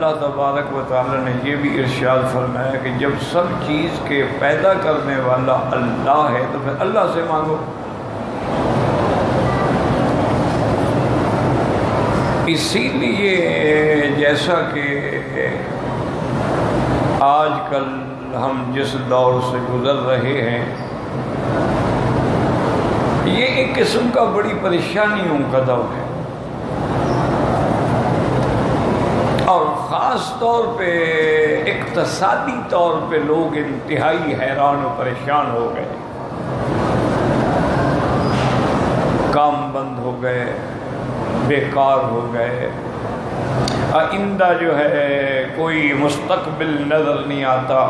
اللہ تبارک و تعالی نے یہ بھی ارشاد فرمایا کہ جب سب چیز کے پیدا کرنے والا اللہ ہے تو پھر اللہ سے مانگو۔ اسی لیے جیسا کہ آج کل ہم جس دور سے گزر رہے ہیں، یہ ایک قسم کا بڑی پریشانیوں کا دور ہے، اور خاص طور پہ اقتصادی طور پہ لوگ انتہائی حیران و پریشان ہو گئے، کام بند ہو گئے، بیکار ہو گئے، آئندہ جو ہے کوئی مستقبل نظر نہیں آتا۔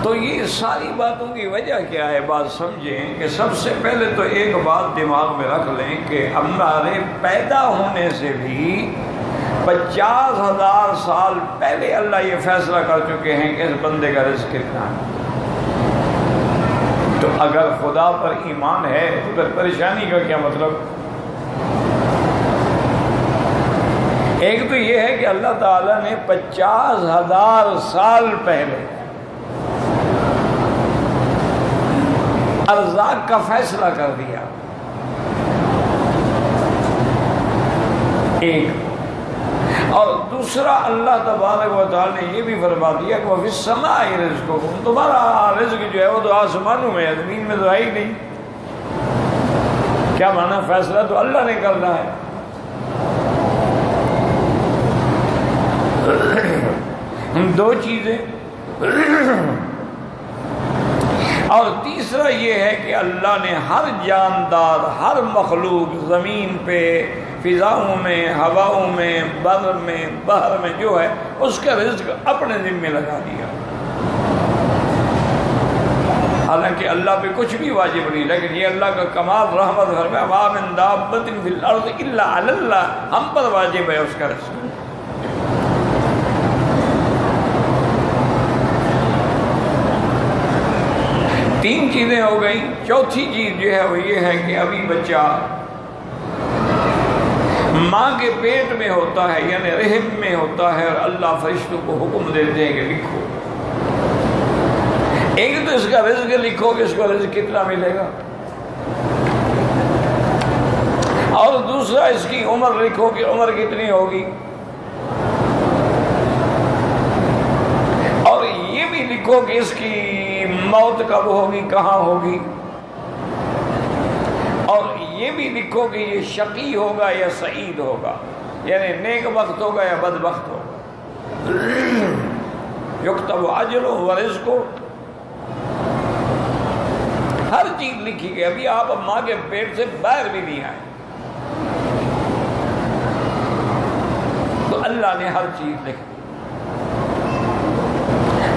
تو یہ ساری باتوں کی وجہ کیا ہے؟ بات سمجھیں کہ سب سے پہلے تو ایک بات دماغ میں رکھ لیں کہ ہمارے پیدا ہونے سے بھی 50,000 سال پہلے اللہ یہ فیصلہ کر چکے ہیں کہ اس بندے کا رزق کتنا ہے۔ تو اگر خدا پر ایمان ہے تو پھر پریشانی کا کیا مطلب؟ ایک تو یہ ہے کہ اللہ تعالیٰ نے 50,000 سال پہلے ارزاق کا فیصلہ کر دیا، ایک، اور دوسرا اللہ تبارک و تعالیٰ نے یہ بھی فرما دیا کہ وَفِي السَّمَاءِ رِزْقُكُمْ، تمہارا رزق جو ہے وہ تو آسمانوں میں ہے، زمین میں تو ہے ہی نہیں۔ کیا مانا؟ فیصلہ تو اللہ نے کرنا ہے۔ دو چیزیں، اور تیسرا یہ ہے کہ اللہ نے ہر جاندار، ہر مخلوق، زمین پہ، فضاؤں میں، ہواؤں میں، بر میں، بحر میں جو ہے اس کا رزق اپنے ذمہ لگا دیا۔ حالانکہ اللہ پہ کچھ بھی واجب نہیں، لیکن یہ اللہ کا کمال رحمت فرمایا وَمَا مِن دَابَّةٍ فِي الْأَرْضِ إِلَّا عَلَى اللَّهِ، ہم پر واجب ہے اس کا رزق۔ تین چیزیں ہو گئیں۔ چوتھی چیز جو ہے وہ یہ ہے کہ ابھی بچہ ماں کے پیٹ میں ہوتا ہے، یعنی رحم میں ہوتا ہے، اور اللہ فرشتوں کو حکم دیتے ہیں کہ لکھو۔ ایک تو اس کا رزق لکھو کہ اس کو رزق کتنا ملے گا، اور دوسرا اس کی عمر لکھو کہ عمر کتنی ہوگی، اور یہ بھی لکھو کہ اس کی موت کب ہوگی، کہاں ہوگی، اور یہ بھی لکھو کہ یہ شقی ہوگا یا سعید ہوگا، یعنی نیک بخت ہوگا یا بدبخت ہوگا۔ یکتب اجلہ و رزقہ، ہر چیز لکھی گئی۔ ابھی آپ ماں کے پیٹ سے باہر بھی نہیں آئے تو اللہ نے ہر چیز لکھی،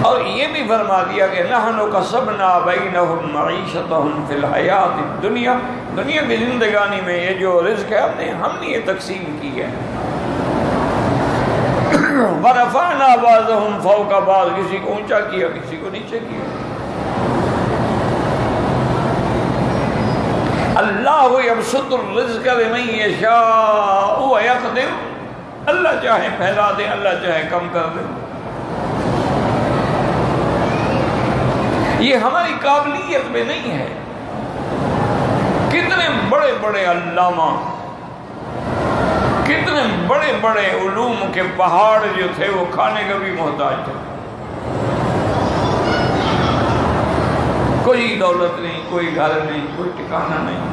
اور یہ بھی فرما دیا کہ نحن قسمنا بینہم معیشتہم فی الحیات الدنیا، دنیا کی زندگانی میں یہ جو رزق ہے ہم نے یہ تقسیم کی ہے۔ ورفعنا بعضہم فوق بعض، کسی کو اونچا کیا کسی کو نیچے کیا۔ اللہ یبسط الرزق لمن یشاء ویقدر، اللہ چاہے پھیلا دے، اللہ چاہے کم کر دے۔ یہ ہماری قابلیت میں نہیں ہے۔ کتنے بڑے بڑے علامہ، کتنے بڑے بڑے علوم کے پہاڑ جو تھے وہ کھانے کا بھی محتاج تھے، کوئی دولت نہیں، کوئی گھر نہیں، کوئی ٹھکانہ نہیں۔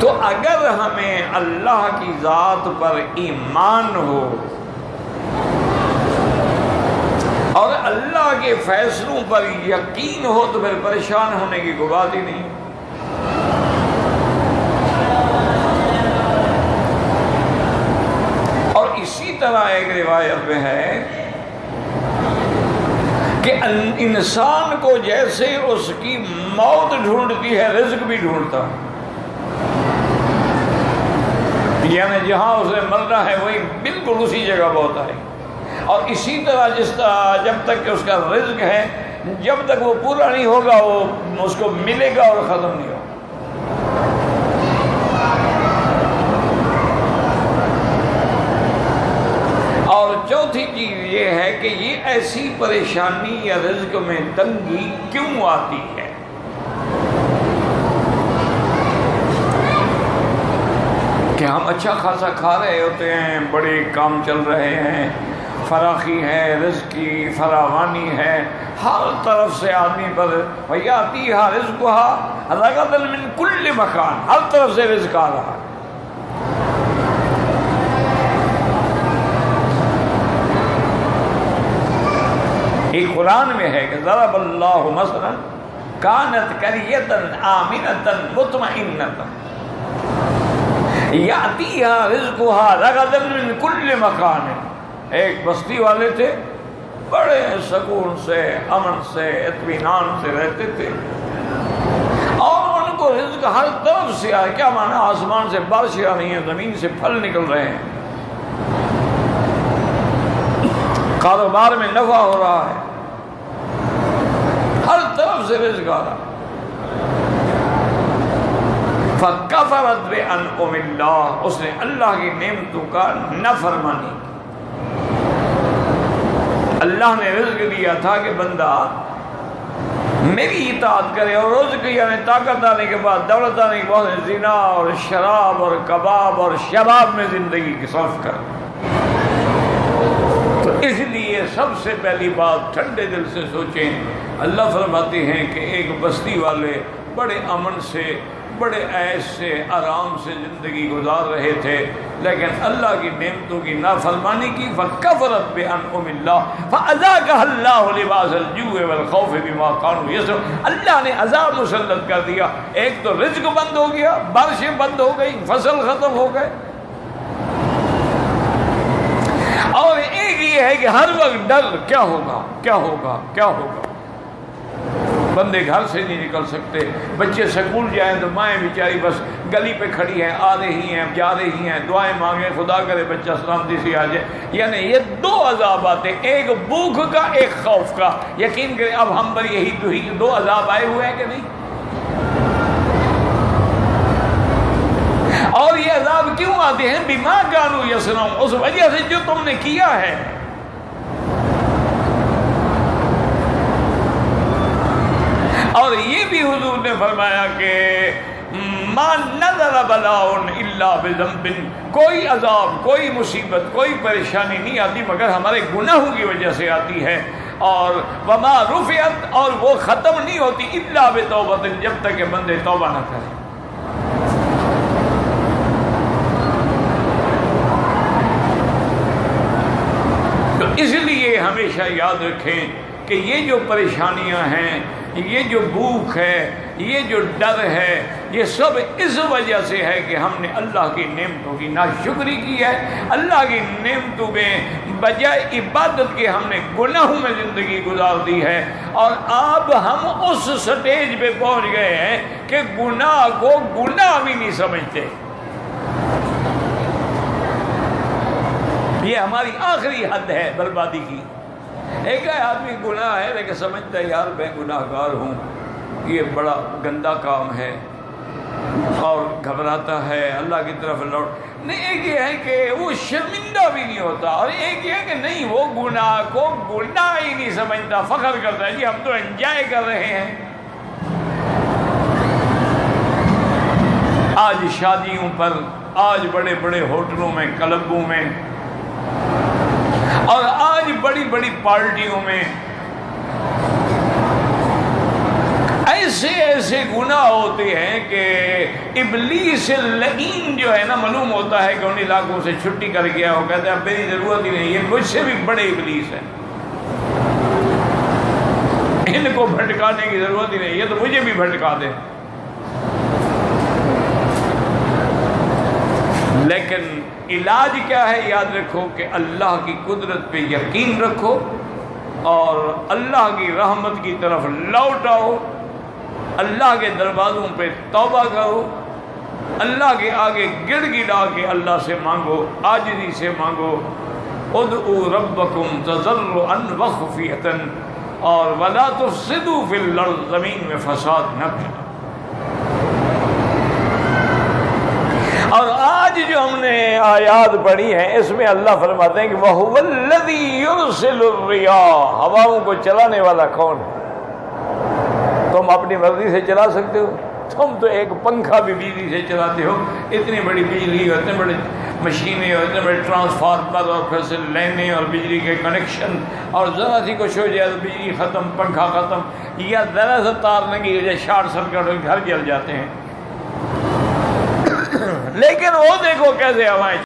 تو اگر ہمیں اللہ کی ذات پر ایمان ہو اور اللہ کے فیصلوں پر یقین ہو تو پھر پریشان ہونے کی کوئی بات ہی نہیں۔ اور اسی طرح ایک روایت میں ہے کہ انسان کو جیسے اس کی موت ڈھونڈتی ہے رزق بھی ڈھونڈتا ہے، یعنی جہاں اسے مرنا ہے وہی بالکل اسی جگہ پہنچتا ہے۔ اور اسی طرح جب تک کہ اس کا رزق ہے، جب تک وہ پورا نہیں ہوگا وہ اس کو ملے گا اور ختم نہیں ہوگا۔ اور چوتھی چیز یہ ہے کہ یہ ایسی پریشانی یا رزق میں تنگی کیوں آتی ہے؟ کہ ہم اچھا خاصا کھا رہے ہوتے ہیں، بڑے کام چل رہے ہیں، فراخی ہے، رزق کی فراوانی ہے، ہر طرف سے آدمی پر وَيَأْتِيهَا رِزْقُهَا رَغَدًا مِنْ كُلِّ مَكَانٍ، ہر طرف سے رزق آ رہا ہے۔ ایک قرآن میں ہے کہ ضرب اللہ مثلا کانت قریۃ آمنۃ مطمئنۃ یأتیہا رزقہا رغدا من کل مکان، ایک بستی والے تھے، بڑے سکون سے، امن سے، اطمینان سے رہتے تھے، اور ان کو رزق ہر طرف سے آئے۔ کیا مانا؟ آسمان سے بارشیں آ رہی ہیں، زمین سے پھل نکل رہے ہیں، کاروبار میں نفع ہو رہا ہے، ہر طرف سے رزق آ رہا ہے۔ فَكَفَرَتْ بِأَنْعُمِ اللَّهِ، اس نے اللہ کی نعمتوں کا نافرمانی کی۔ اللہ نے رزق دیا تھا کہ بندہ میری اطاعت کرے، اور رزق یعنی طاقت آنے کے بعد، دولت آنے کے بعد زنا اور شراب اور کباب اور شباب میں زندگی کی صرف کرے۔ تو اس لیے سب سے پہلی بات ٹھنڈے دل سے سوچیں۔ اللہ فرماتے ہیں کہ ایک بستی والے بڑے امن سے، بڑے عیش سے، آرام سے زندگی گزار رہے تھے، لیکن اللہ کی نعمتوں کی نافرمانی کی۔ فَكَفَرَتْ بِأَنْعُمِ اللَّهِ فَأَذَاقَهَا اللَّهُ لِبَاسَ الْجُوعِ وَالْخَوْفِ بِمَا كَانُوا يَصْنَعُونَ، اللہ نے عذاب مسلط کر دیا۔ ایک تو رزق بند ہو گیا، بارشیں بند ہو گئی، فصل ختم ہو گئے، اور ایک یہ ہے کہ ہر وقت ڈر، کیا ہوگا کیا ہوگا کیا ہوگا۔ بندے گھر سے نہیں نکل سکتے، بچے سکول جائیں تو مائیں بیچاری بس گلی پہ کھڑی ہیں، آ رہی ہیں جا رہی ہیں، دعائیں مانگیں خدا کرے بچہ سلامتی سے آ جائے۔ یعنی یہ دو عذاب آتے، ایک بھوک کا، ایک خوف کا۔ یقین کریں اب ہم پر یہی دو عذاب آئے ہوئے ہیں کہ نہیں؟ اور یہ عذاب کیوں آتے ہیں؟ بما کانوا یصنعون، اس وجہ سے جو تم نے کیا ہے۔ اور یہ بھی حضور نے فرمایا کہ ما نزل بلاء الا بذنب، کوئی عذاب، کوئی مصیبت، کوئی پریشانی نہیں آتی مگر ہمارے گناہوں کی وجہ سے آتی ہے، اور وما رفعت، اور وہ ختم نہیں ہوتی الا بتوبۃ، جب تک کہ بندے توبہ نہ کریں۔ تو اس لیے ہمیشہ یاد رکھیں کہ یہ جو پریشانیاں ہیں، یہ جو بھوک ہے، یہ جو ڈر ہے، یہ سب اس وجہ سے ہے کہ ہم نے اللہ کی نعمتوں کی ناشکری کی ہے۔ اللہ کی نعمتوں میں بجائے عبادت کے ہم نے گناہوں میں زندگی گزار دی ہے، اور اب ہم اس سٹیج پہ پہنچ گئے ہیں کہ گناہ کو گناہ بھی نہیں سمجھتے۔ یہ ہماری آخری حد ہے بربادی کی۔ ایک آدمی گناہ ہے لیکن سمجھتا ہے یار میں گناہ گار ہوں، یہ بڑا گندا کام ہے، اور گھبراتا ہے اللہ کی طرف لوٹ۔ نہیں، ایک یہ ہے کہ وہ شرمندہ بھی نہیں ہوتا، اور ایک یہ ہے کہ نہیں، وہ گناہ کو گناہ ہی نہیں سمجھتا، فخر کرتا ہے جی ہم تو انجوائے کر رہے ہیں۔ آج شادیوں پر، آج بڑے بڑے ہوٹلوں میں، کلبوں میں، اور آج بڑی بڑی پارٹیوں میں ایسے ایسے گناہ ہوتے ہیں کہ ابلیس لعین جو ہے نا، معلوم ہوتا ہے کہ ان علاقوں سے چھٹی کر گیا، وہ کہتا ہے اب میری ضرورت ہی نہیں، یہ مجھ سے بھی بڑے ابلیس ہیں، ان کو بھٹکانے کی ضرورت ہی نہیں، یہ تو مجھے بھی بھٹکا دے۔ لیکن علاج کیا ہے؟ یاد رکھو کہ اللہ کی قدرت پہ یقین رکھو، اور اللہ کی رحمت کی طرف لوٹ آؤ، اللہ کے دروازوں پہ توبہ کرو، اللہ کے آگے گڑ گڑا کے اللہ سے مانگو، عاجزی سے مانگو۔ ادعوا ربکم تضرعا وخفیۃ اور وَلَا تُفْسِدُوا فِي الْأَرْضِ، زمین میں فساد نہ کرو۔ اور آج جو ہم نے آیات پڑھی ہیں اس میں اللہ فرماتے ہیں کہ وَهُوَ الَّذِي يُرْسِلُ الرِّيَاحَ، ہواؤں کو چلانے والا کون ہے؟ تم اپنی مرضی سے چلا سکتے ہو؟ تم تو ایک پنکھا بھی بجلی سے چلاتے ہو، اتنی بڑی بجلی، اتنے بڑے مشینیں اور اتنے بڑے ٹرانسفارمر اور پھر سے لائنیں اور بجلی کے کنیکشن، اور ذرا سی کچھ ہو جائے تو بجلی ختم، پنکھا ختم، یا ذرا سا تار لگی ہو جائے شارٹ سرکٹ ہو گھر جل جاتے ہیں۔ لیکن وہ دیکھو کیسے ہوائیں